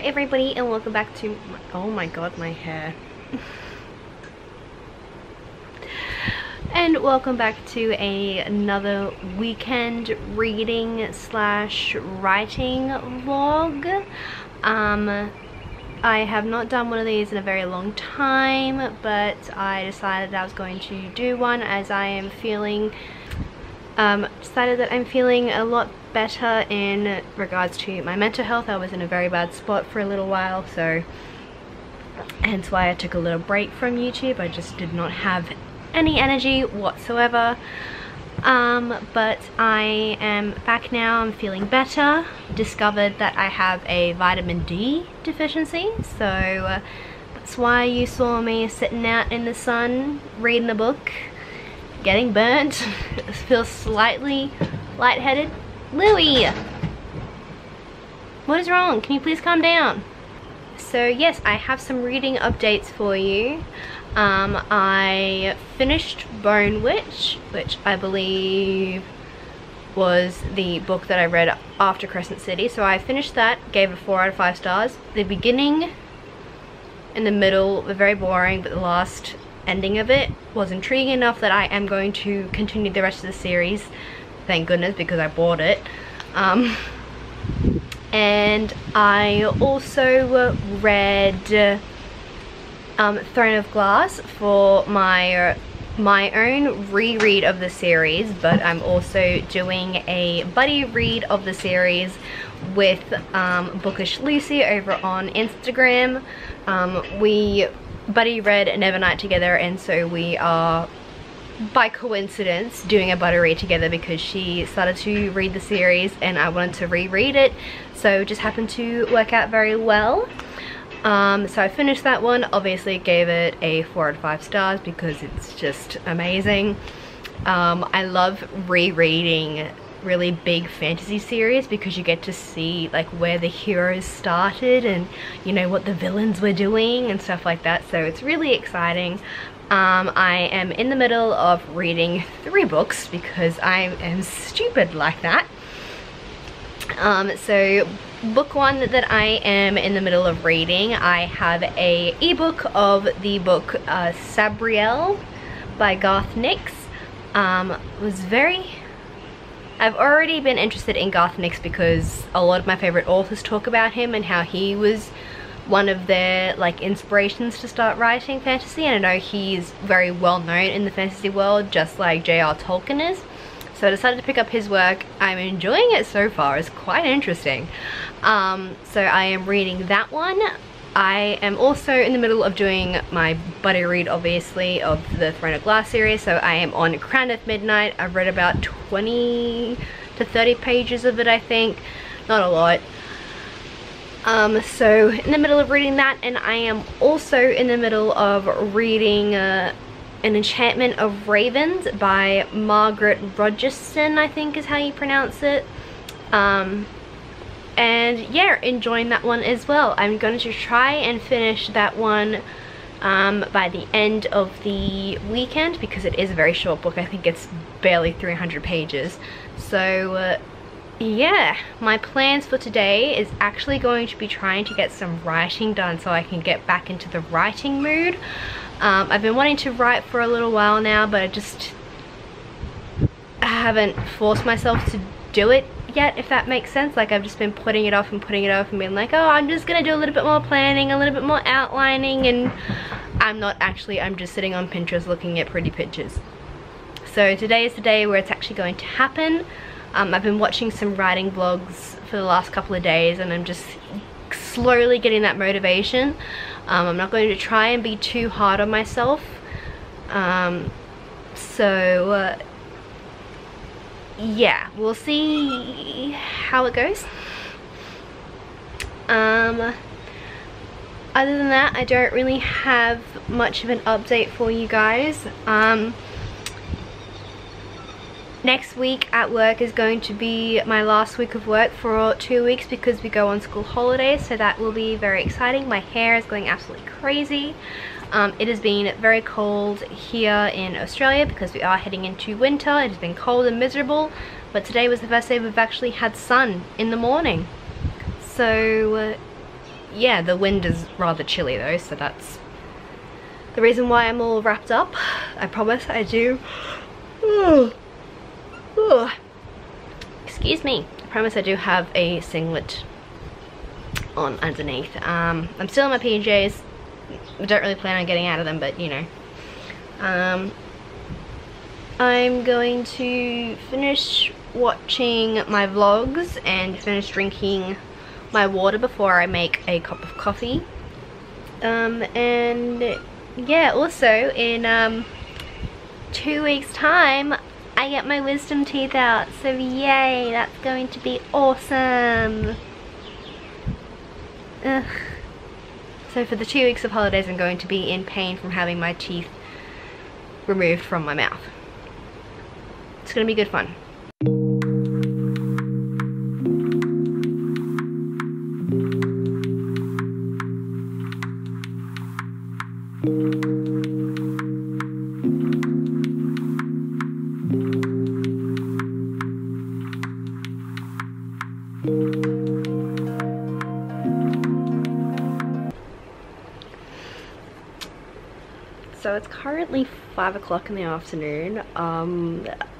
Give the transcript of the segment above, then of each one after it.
everybody, and welcome back to oh my god, my hair. And welcome back to another weekend reading slash writing vlog. I have not done one of these in a very long time, but I decided I was going to do one as I am feeling decided that I'm feeling a lot better in regards to my mental health. I was in a very bad spot for a little while, so hence why I took a little break from YouTube. I just did not have any energy whatsoever, but I am back now. I'm feeling better. Discovered that I have a vitamin D deficiency, so that's why you saw me sitting out in the sun reading a book, getting burnt. Feel slightly lightheaded. Louie, what is wrong? Can you please calm down? So yes, I have some reading updates for you. I finished Bone Witch, which I believe was the book that I read after Crescent City. So I finished that, gave it 4 out of 5 stars. The beginning and the middle were very boring, but the last ending of it was intriguing enough that I am going to continue the rest of the series. Thank goodness, because I bought it. And I also read Throne of Glass for my own reread of the series, but I'm also doing a buddy read of the series with Bookish Lucy over on Instagram. We buddy read Nevernight together, and so we are by coincidence doing a buddy read together because she started to read the series and I wanted to reread it, so it just happened to work out very well. So I finished that one. Obviously gave it a 4 out of 5 stars because it's just amazing. I love rereading really big fantasy series because you get to see like where the heroes started and you know what the villains were doing and stuff like that, so it's really exciting. I am in the middle of reading 3 books because I am stupid like that. So book 1 that I am in the middle of reading, I have a ebook of the book Sabriel by Garth Nix. I've already been interested in Garth Nix because a lot of my favorite authors talk about him and how he was one of their like inspirations to start writing fantasy, and I know he's very well known in the fantasy world, just like J.R. Tolkien is. So I decided to pick up his work. I'm enjoying it so far. It's quite interesting. So I am reading that one. I am also in the middle of doing my buddy read, obviously, of the Throne of Glass series. So I am on Crown of Midnight. I've read about 20 to 30 pages of it, I think. Not a lot. So in the middle of reading that, and I am also in the middle of reading An Enchantment of Ravens by Margaret Rogerson, I think is how you pronounce it. And yeah, enjoying that one as well. I'm going to try and finish that one by the end of the weekend because it is a very short book. I think it's barely 300 pages. So yeah, my plans for today is actually going to be trying to get some writing done so I can get back into the writing mood. I've been wanting to write for a little while now, but I just haven't forced myself to do it yet, if that makes sense. Like, I've just been putting it off and putting it off and being like, oh, I'm just gonna do a little bit more planning, a little bit more outlining, and I'm not actually. I'm just sitting on Pinterest looking at pretty pictures. So today is the day where it's actually going to happen. I've been watching some writing vlogs for the last couple of days and I'm just slowly getting that motivation. I'm not going to try and be too hard on myself. Yeah, we'll see how it goes. Other than that, I don't really have much of an update for you guys. Next week at work is going to be my last week of work for 2 weeks because we go on school holidays, so that will be very exciting. My hair is going absolutely crazy. It has been very cold here in Australia because we are heading into winter. It has been cold and miserable, but today was the first day we've actually had sun in the morning. So yeah, the wind is rather chilly though, so that's the reason why I'm all wrapped up. I promise I do. Excuse me. I promise I do have a singlet on underneath. I'm still in my PJs. I don't really plan on getting out of them, but you know. I'm going to finish watching my vlogs and finish drinking my water before I make a cup of coffee. And yeah, also in 2 weeks time I get my wisdom teeth out, so yay, that's going to be awesome. Ugh. So for the 2 weeks of holidays I'm going to be in pain from having my teeth removed from my mouth. It's gonna be good fun. So it's currently 5 o'clock in the afternoon.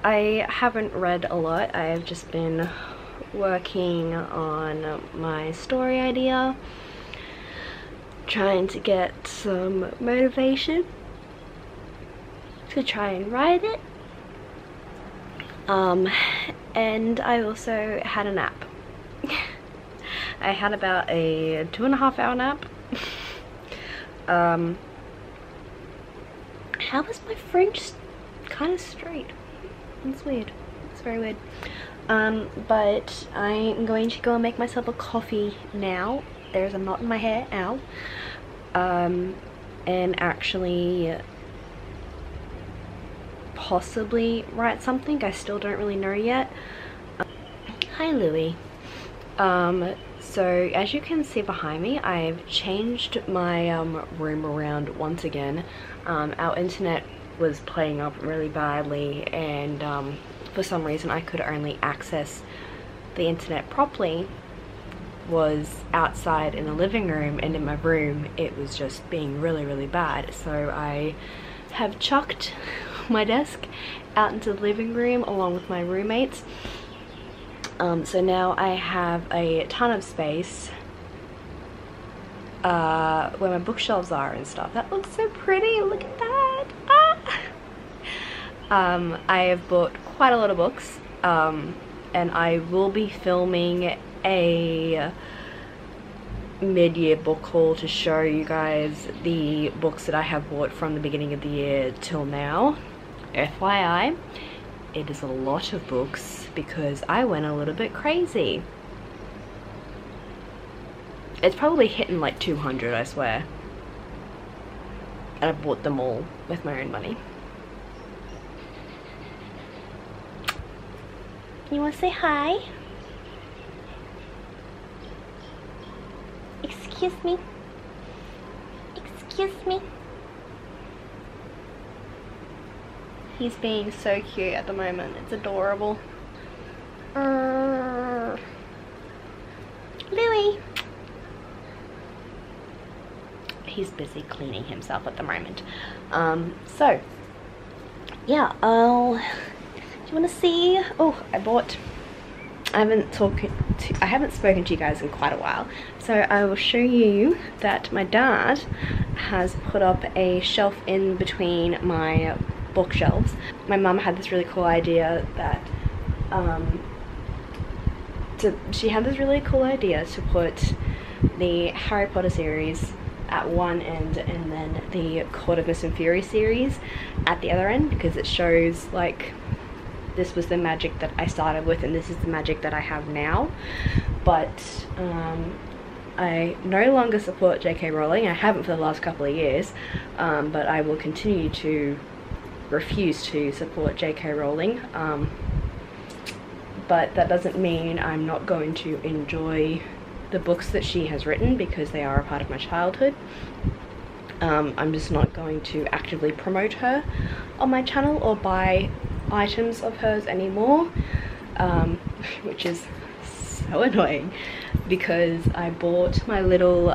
I haven't read a lot. I've just been working on my story idea, trying to get some motivation to try and write it. And I also had a nap. I had about a 2.5-hour nap. How is my French kind of straight? It's weird. It's very weird. But I'm going to go and make myself a coffee now. There's a knot in my hair, ow. And actually possibly write something. I still don't really know yet. Hi Louie. So as you can see behind me, I've changed my room around once again. Our internet was playing up really badly, and for some reason I could only access the internet properly was outside in the living room, and in my room it was just being really bad. So I have chucked my desk out into the living room along with my roommates. So now I have a ton of space where my bookshelves are and stuff. That looks so pretty, look at that. I have bought quite a lot of books, and I will be filming a mid-year book haul to show you guys the books that I have bought from the beginning of the year till now. FYI, it is a lot of books because I went a little bit crazy. It's probably hitting like 200, I swear. And I bought them all with my own money. You want to say hi? Excuse me. Excuse me. He's being so cute at the moment. It's adorable. Louie. He's busy cleaning himself at the moment. So yeah, do you want to see? Oh, I haven't spoken to you guys in quite a while, so I will show you that my dad has put up a shelf in between my bookshelves. My mum had this really cool idea that she had this really cool idea to put the Harry Potter series at one end and then the Court of Mist and Fury series at the other end, because it shows like this was the magic that I started with and this is the magic that I have now. But I no longer support J.K. Rowling. I haven't for the last couple of years, but I will continue to refuse to support J.K. Rowling. But that doesn't mean I'm not going to enjoy the books that she has written, because they are a part of my childhood. I'm just not going to actively promote her on my channel or buy items of hers anymore, which is so so annoying because I bought my little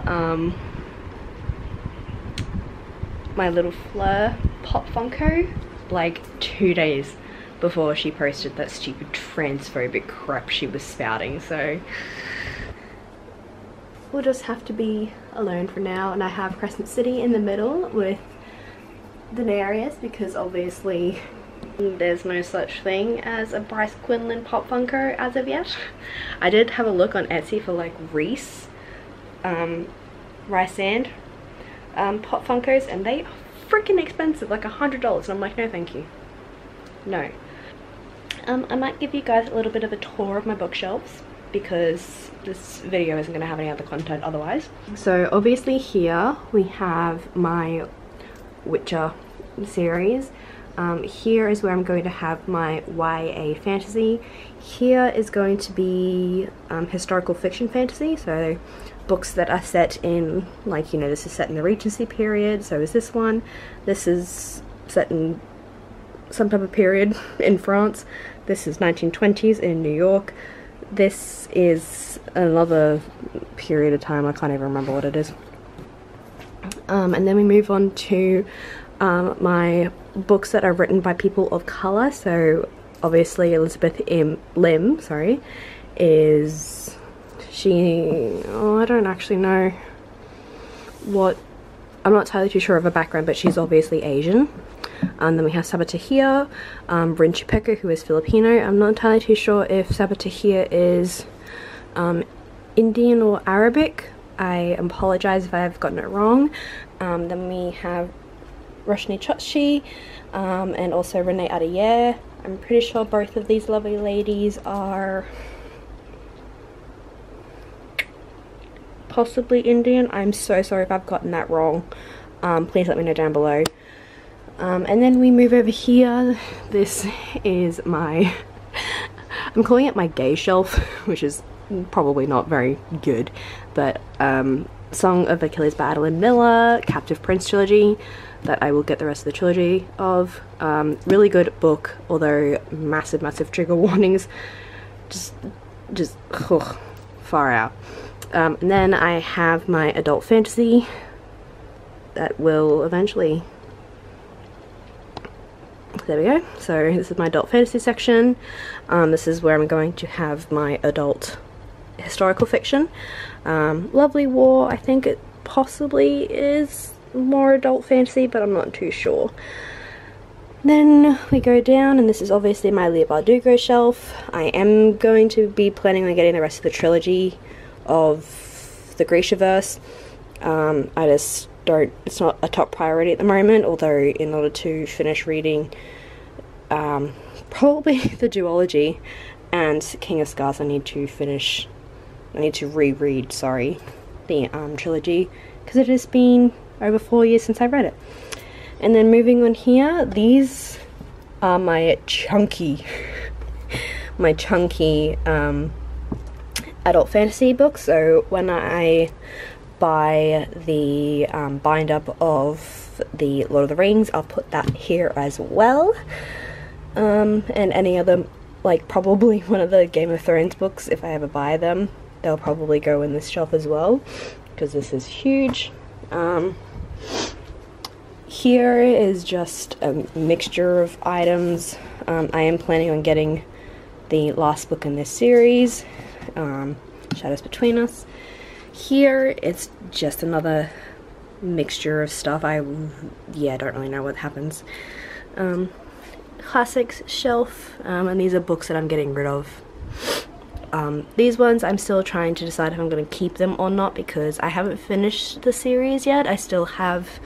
Fleur Pop Funko like 2 days before she posted that stupid transphobic crap she was spouting, so we'll just have to be alone for now. And I have Crescent City in the middle with Daenerys because obviously there's no such thing as a Bryce Quinlan Pop Funko as of yet. I did have a look on Etsy for like Rice Sand Pop Funkos, and they are freaking expensive, like $100, and I'm like, no thank you, no. I might give you guys a little bit of a tour of my bookshelves because this video isn't going to have any other content otherwise. So obviously here we have my Witcher series. Here is where I'm going to have my YA fantasy. Here is going to be historical fiction fantasy, so books that are set in, like, you know, this is set in the Regency period, so is this one. This is set in some type of period in France. This is 1920s in New York. This is another period of time, I can't even remember what it is. And then we move on to my books that are written by people of colour. So obviously Elizabeth Lim, sorry, is she, oh, I don't actually know what, I'm not entirely too sure of her background, but she's obviously Asian. And then we have Sabata Hiya, Bryn Chupeka, who is Filipino. I'm not entirely too sure if Sabata Hiya is Indian or Arabic. I apologise if I've gotten it wrong. Then we have Roshni Chokshi and also Renee Adair. I'm pretty sure both of these lovely ladies are possibly Indian. I'm so sorry if I've gotten that wrong. Please let me know down below. And then we move over here. This is my, I'm calling it my gay shelf, which is probably not very good, but Song of Achilles by Adeline Miller, Captive Prince trilogy, that I will get the rest of the trilogy of. Really good book, although massive trigger warnings, just ugh, far out. And then I have my adult fantasy that will eventually, there we go. So this is my adult fantasy section. This is where I'm going to have my adult historical fiction. Lovely War, I think it possibly is more adult fantasy, but I'm not too sure. Then we go down, and this is obviously my Leigh Bardugo shelf. I am going to be planning on getting the rest of the trilogy of the Grishaverse. I just don't, it's not a top priority at the moment, although in order to finish reading probably the duology and King of Scars, I need to reread, sorry, the trilogy, because it has been over 4 years since I read it. And then moving on here, these are my chunky adult fantasy books. So when I buy the bind up of the Lord of the Rings, I'll put that here as well. And any other, like probably one of the Game of Thrones books, if I ever buy them, they'll probably go in this shelf as well, because this is huge. Here is just a mixture of items. I am planning on getting the last book in this series, Shadows Between Us. Here it's just another mixture of stuff. I don't really know what happens. Classics shelf, and these are books that I'm getting rid of. These ones I'm still trying to decide if I'm going to keep them or not, because I haven't finished the series yet. I still have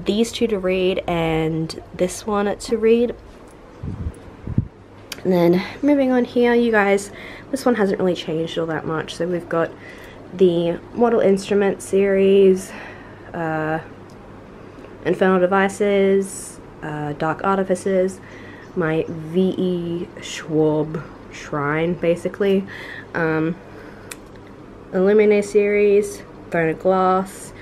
these two to read and this one to read. And then moving on here, you guys, this one hasn't really changed all that much. So we've got the Mortal Instruments series, Infernal Devices, Dark Artifices, my V.E. Schwab Shrine, basically, Illuminae series, Throne of Glass,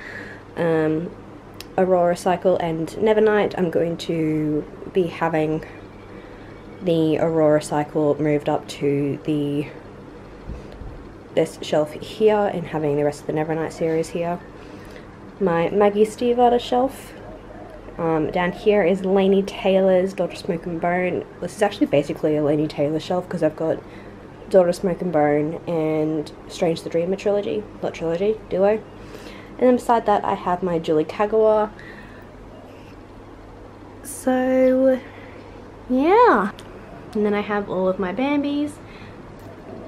Aurora Cycle, and Nevernight. I'm going to be having the Aurora Cycle moved up to the this shelf here and having the rest of the Nevernight series here. My Maggie Stiefvater shelf. Down here is Laini Taylor's Daughter Smoke and Bone. This is actually basically a Laini Taylor shelf because I've got Daughter Smoke and Bone and Strange the Dreamer trilogy. Not trilogy, duo. And then beside that I have my Julie Kagawa. So yeah. And then I have all of my Bambis.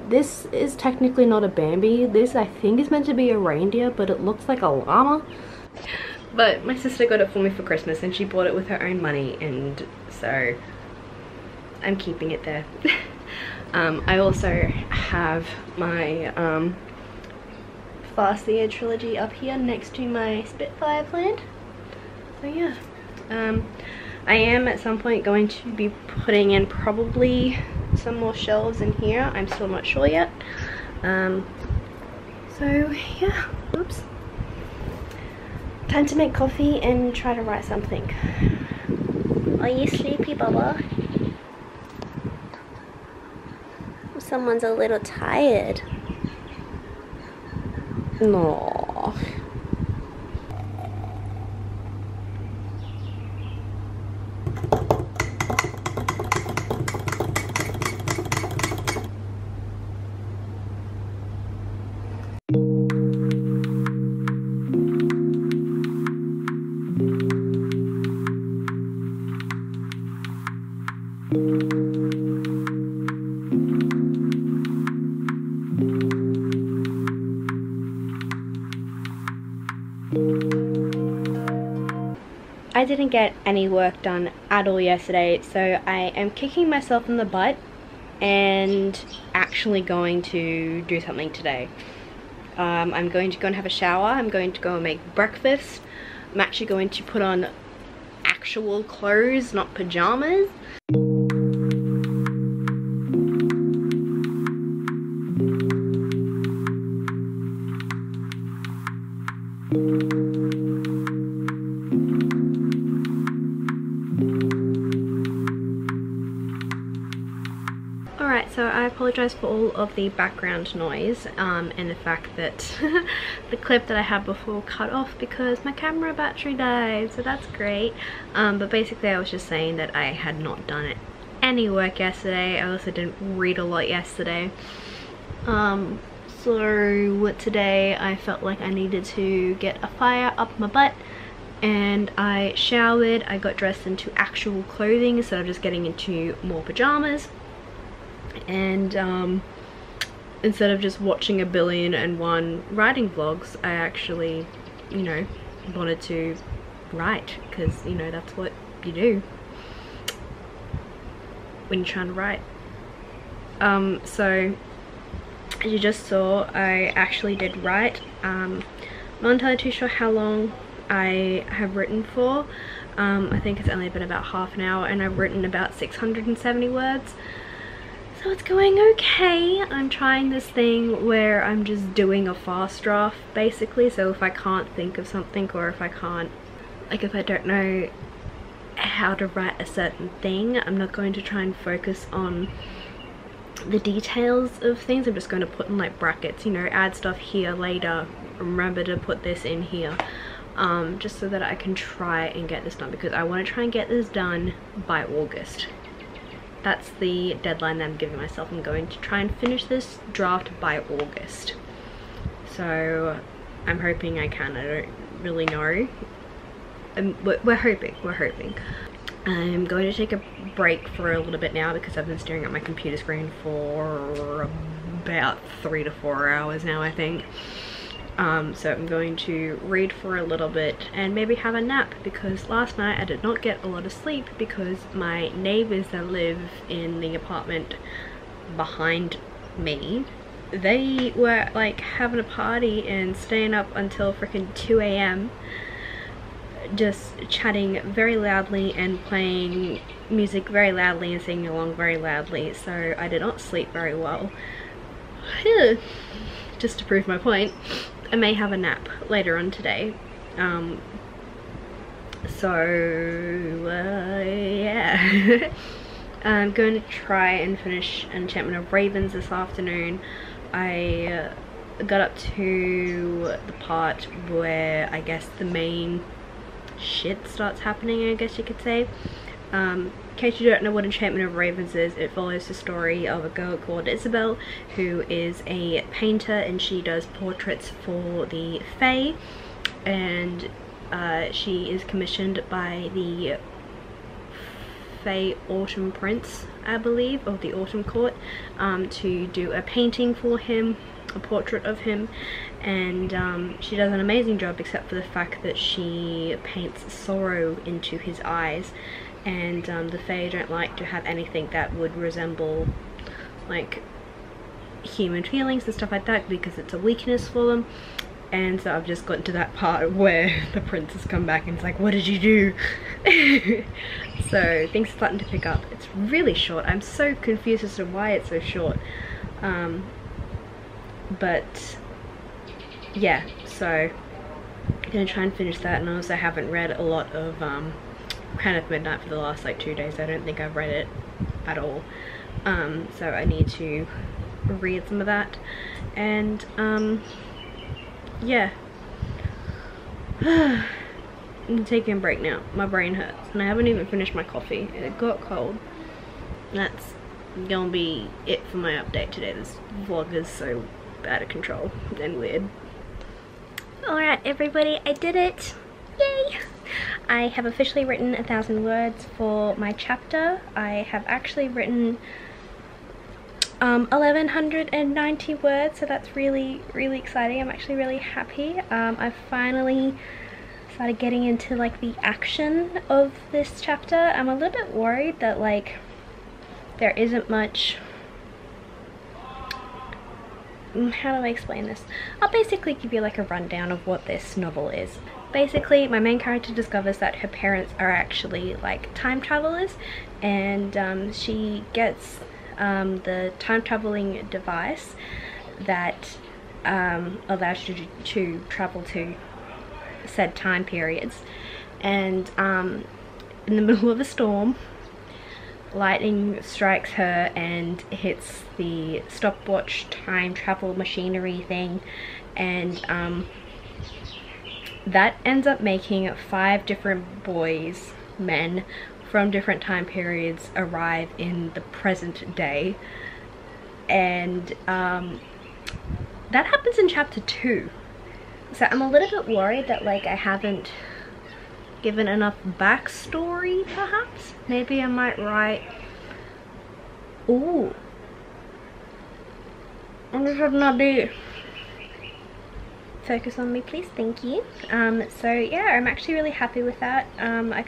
This is technically not a Bambi. This I think is meant to be a reindeer, but it looks like a llama. But my sister got it for me for Christmas and she bought it with her own money, and so I'm keeping it there. I also have my Farseer trilogy up here next to my Spitfire plant. So yeah. I am at some point going to be putting in probably some more shelves in here. I'm still not sure yet. So yeah, oops. Time to make coffee and try to write something. Are you sleepy, Bubba? Someone's a little tired. No. I didn't get any work done at all yesterday, so I am kicking myself in the butt and actually going to do something today. I'm going to go and have a shower. I'm going to go and make breakfast. I'm actually going to put on actual clothes, not pajamas. Alright, so I apologise for all of the background noise and the fact that the clip that I had before cut off because my camera battery died, so that's great. But basically I was just saying that I had not done any work yesterday. I also didn't read a lot yesterday. So today I felt like I needed to get a fire up my butt, and I showered. I got dressed into actual clothing instead of just getting into more pajamas. And instead of just watching 1,000,000,001 writing vlogs, I actually, you know, wanted to write, because, you know, that's what you do when you're trying to write. So as you just saw, I actually did write. Not entirely too sure how long I have written for. I think it's only been about half an hour, and I've written about 670 words. So it's going okay. I'm trying this thing where I'm just doing a fast draft basically, so if I can't think of something, or if I can't, like if I don't know how to write a certain thing, I'm not going to try and focus on the details of things. I'm just going to put in like brackets, you know, add stuff here later, remember to put this in here, just so that I can try and get this done, because I want to try and get this done by August. That's the deadline that I'm giving myself. I'm going to try and finish this draft by August. So I'm hoping I can. I don't really know. We're hoping. I'm going to take a break for a little bit now because I've been staring at my computer screen for about 3 to 4 hours now, I think. So I'm going to read for a little bit and maybe have a nap, because last night I did not get a lot of sleep because my neighbors that live in the apartment behind me, they were like having a party and staying up until freaking 2 AM just chatting very loudly and playing music very loudly and singing along very loudly, so I did not sleep very well. Just to prove my point, I may have a nap later on today. Yeah. I'm going to try and finish Enchantment of Ravens this afternoon. I got up to the part where I guess the main shit starts happening, I guess you could say. In case you don't know what Enchantment of Ravens is, it follows the story of a girl called Isabel, who is a painter, and she does portraits for the Fae, and she is commissioned by the Fae Autumn Prince, I believe, of the Autumn Court, to do a painting for him, a portrait of him, and she does an amazing job, except for the fact that she paints sorrow into his eyes, and the Fae don't like to have anything that would resemble like human feelings and stuff like that, because it's a weakness for them. And so I've just gotten to that part where the prince has come back and it's like, what did you do? So things are starting to pick up. It's really short. I'm so confused as to why it's so short. But yeah, so I'm gonna try and finish that. And I also haven't read a lot of Crown of Midnight for the last like 2 days. I don't think I've read it at all. So I need to read some of that. And yeah. I'm taking a break now. My brain hurts and I haven't even finished my coffee. It got cold. That's gonna be it for my update today. This vlog is so out of control and weird. Alright everybody, I did it! Yay! I have officially written 1,000 words for my chapter. I have actually written 1190 words, so that's really exciting. I'm actually really happy. I finally started getting into like the action of this chapter. I'm a little bit worried that like there isn't much. How do I explain this? I'll basically give you like a rundown of what this novel is. Basically, my main character discovers that her parents are actually like time travelers, and she gets the time traveling device that allows you to travel to said time periods. And in the middle of a storm, lightning strikes her and hits the stopwatch time travel machinery thing, and that ends up making 5 different boys, men, from different time periods arrive in the present day. And that happens in chapter 2. So I'm a little bit worried that like I haven't given enough backstory, perhaps. Maybe I might write... Ooh. I just had an idea. Focus on me please, thank you. So yeah, I'm actually really happy with that. I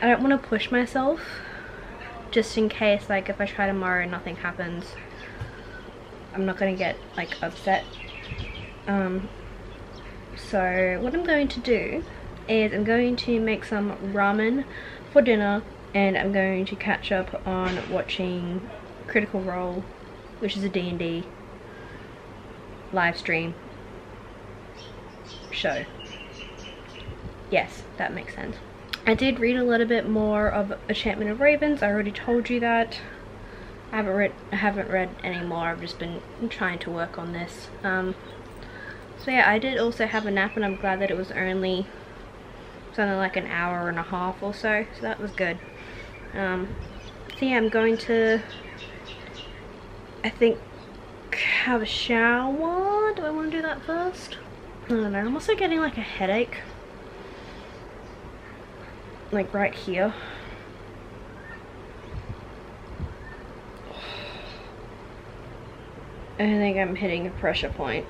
don't want to push myself, just in case like if I try tomorrow and nothing happens, I'm not gonna get like upset. So what I'm going to do is I'm going to make some ramen for dinner, and I'm going to catch up on watching Critical Role, which is a D&D live stream show. Yes, that makes sense. I did read a little bit more of Enchantment of Ravens. I already told you that. I haven't read any more. I've just been trying to work on this. So yeah, I did also have a nap, and I'm glad that it was only something like an hour and a half or so. So that was good. So yeah, I'm going to, I think, have a shower. Do I want to do that first? I don't know. I'm also getting like a headache, like right here. I think I'm hitting a pressure point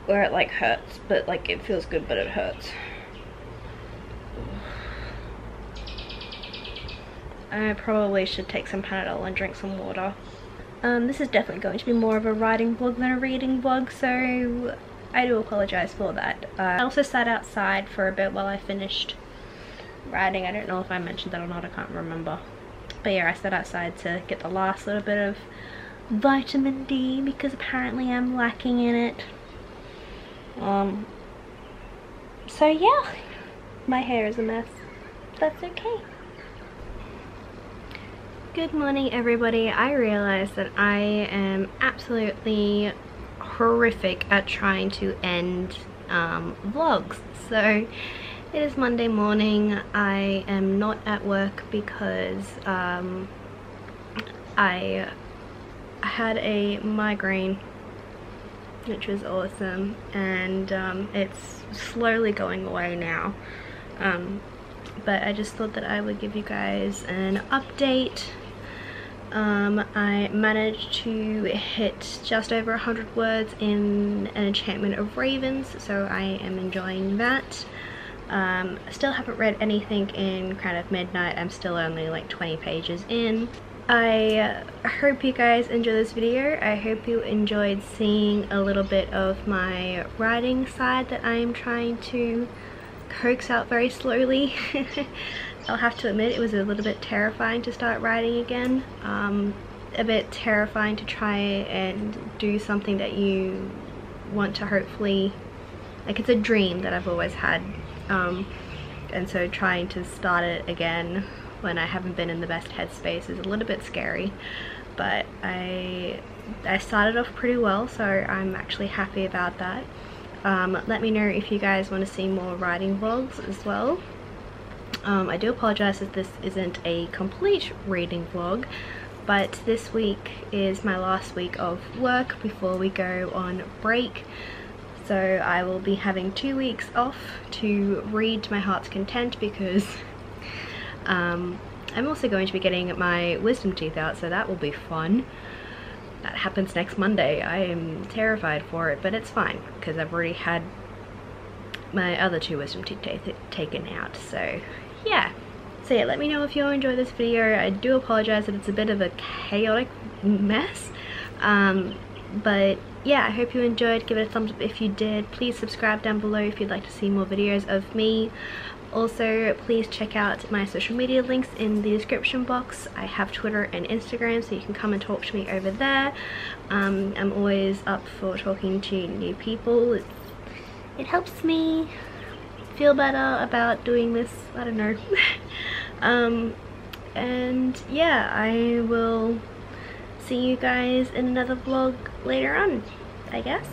where it like hurts, but like it feels good, but it hurts. I probably should take some Panadol and drink some water. This is definitely going to be more of a writing vlog than a reading vlog, so I do apologize for that. I also sat outside for a bit while I finished writing. I don't know if I mentioned that or not, I can't remember. But yeah, I sat outside to get the last little bit of vitamin D because apparently I'm lacking in it. So yeah, my hair is a mess. That's okay. Good morning everybody. I realized that I am absolutely horrific at trying to end vlogs. So it is Monday morning. I am not at work because I had a migraine, which was awesome, and it's slowly going away now. But I just thought that I would give you guys an update. I managed to hit just over 100 words in an enchantment of ravens, so I am enjoying that. Still haven't read anything in kind of midnight. I'm still only like 20 pages in. I hope you guys enjoy this video. I hope you enjoyed seeing a little bit of my writing side that I am trying to coax out very slowly. I'll have to admit it was a little bit terrifying to start writing again. A bit terrifying to try and do something that you want to hopefully, like, it's a dream that I've always had, and so trying to start it again when I haven't been in the best headspace is a little bit scary. But I started off pretty well, so I'm actually happy about that. Let me know if you guys want to see more writing vlogs as well. I do apologize if this isn't a complete reading vlog, but this week is my last week of work before we go on break. So I will be having 2 weeks off to read to my heart's content, because I'm also going to be getting my wisdom teeth out, so that will be fun. That happens next Monday. I am terrified for it, but it's fine because I've already had my other 2 wisdom teeth taken out. So yeah. So yeah, let me know if you enjoyed this video. I do apologize that it's a bit of a chaotic mess. But yeah, I hope you enjoyed. Give it a thumbs up if you did. Please subscribe down below if you'd like to see more videos of me. Also, please check out my social media links in the description box. I have Twitter and Instagram, so you can come and talk to me over there. I'm always up for talking to new people. It helps me feel better about doing this. I don't know. And yeah, I will see you guys in another vlog later on, I guess.